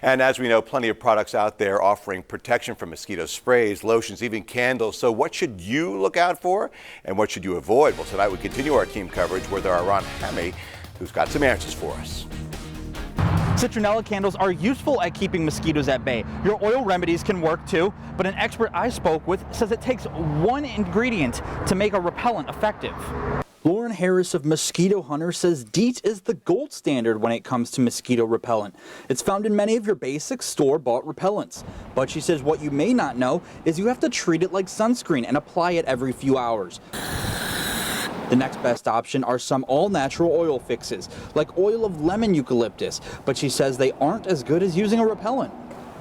And as we know, plenty of products out there offering protection from mosquitoes, sprays, lotions, even candles. So what should you look out for and what should you avoid? Well, tonight we continue our team coverage with our Ron Hammy, who's got some answers for us. Citronella candles are useful at keeping mosquitoes at bay. Your oil remedies can work too, but an expert I spoke with says it takes one ingredient to make a repellent effective. Lauren Harris of Mosquito Hunter says DEET is the gold standard when it comes to mosquito repellent. It's found in many of your basic store-bought repellents. But she says what you may not know is you have to treat it like sunscreen and apply it every few hours. The next best option are some all-natural oil fixes, like oil of lemon eucalyptus, but she says they aren't as good as using a repellent.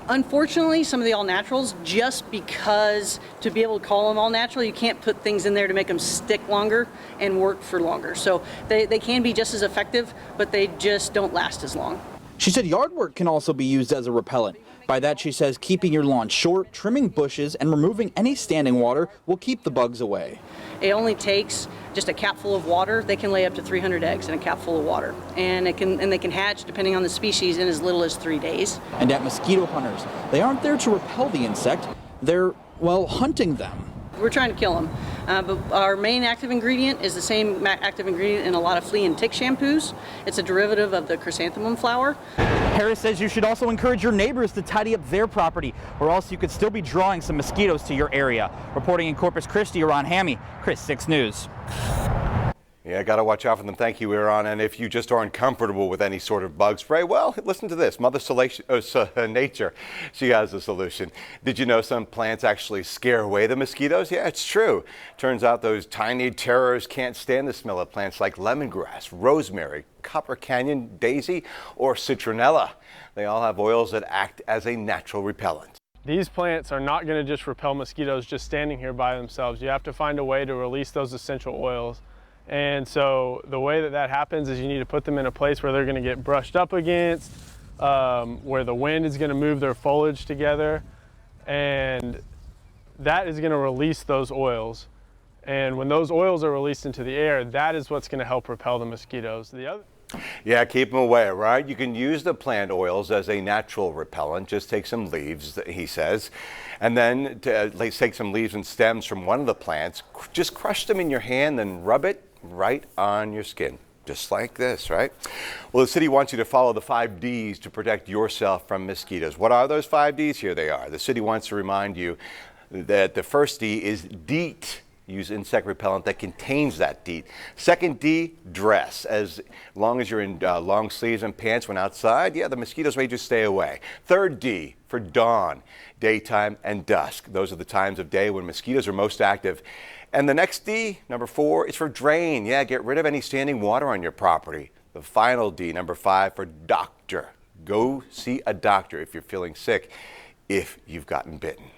Unfortunately, some of the all-naturals, just because to be able to call them all-natural, you can't put things in there to make them stick longer and work for longer. So they can be just as effective, but they just don't last as long. She said yard work can also be used as a repellent. By that, she says keeping your lawn short, trimming bushes, and removing any standing water will keep the bugs away. It only takes just a capful of water. They can lay up to 300 eggs in a capful of water, and they can hatch, depending on the species, in as little as 3 days. And at Mosquito Hunters, they aren't there to repel the insect. They're, well, hunting them. We're trying to kill them, but our main active ingredient is the same active ingredient in a lot of flea and tick shampoos. It's a derivative of the chrysanthemum flower. Harris says you should also encourage your neighbors to tidy up their property, or else you could still be drawing some mosquitoes to your area. Reporting in Corpus Christi, Ron Hammy, Chris 6 News. Yeah, got to watch out for them. Thank you, Aaron. And if you just aren't comfortable with any sort of bug spray, well, listen to this. Nature, she has a solution. Did you know some plants actually scare away the mosquitoes? Yeah, it's true. Turns out those tiny terrors can't stand the smell of plants like lemongrass, rosemary, copper canyon daisy, or citronella. They all have oils that act as a natural repellent. These plants are not going to just repel mosquitoes just standing here by themselves. You have to find a way to release those essential oils. And so the way that happens is you need to put them in a place where they're going to get brushed up against, where the wind is going to move their foliage together, and that is going to release those oils. And when those oils are released into the air, that is what's going to help repel the mosquitoes. Yeah, keep them away, right? You can use the plant oils as a natural repellent. Just take some leaves, he says, and then take some leaves and stems from one of the plants, just crush them in your hand, then rub it right on your skin, just like this, right? Well, the city wants you to follow the 5 Ds to protect yourself from mosquitoes. What are those 5 Ds? Here they are. The city wants to remind you that the first D is DEET. Use insect repellent that contains that DEET. Second D, dress. As long as you're in long sleeves and pants when outside, yeah, the mosquitoes may just stay away. Third D, for dawn, daytime and dusk. Those are the times of day when mosquitoes are most active. And the next D, number 4, is for drain. Yeah, get rid of any standing water on your property. The final D, number 5, for doctor. Go see a doctor if you're feeling sick, if you've gotten bitten.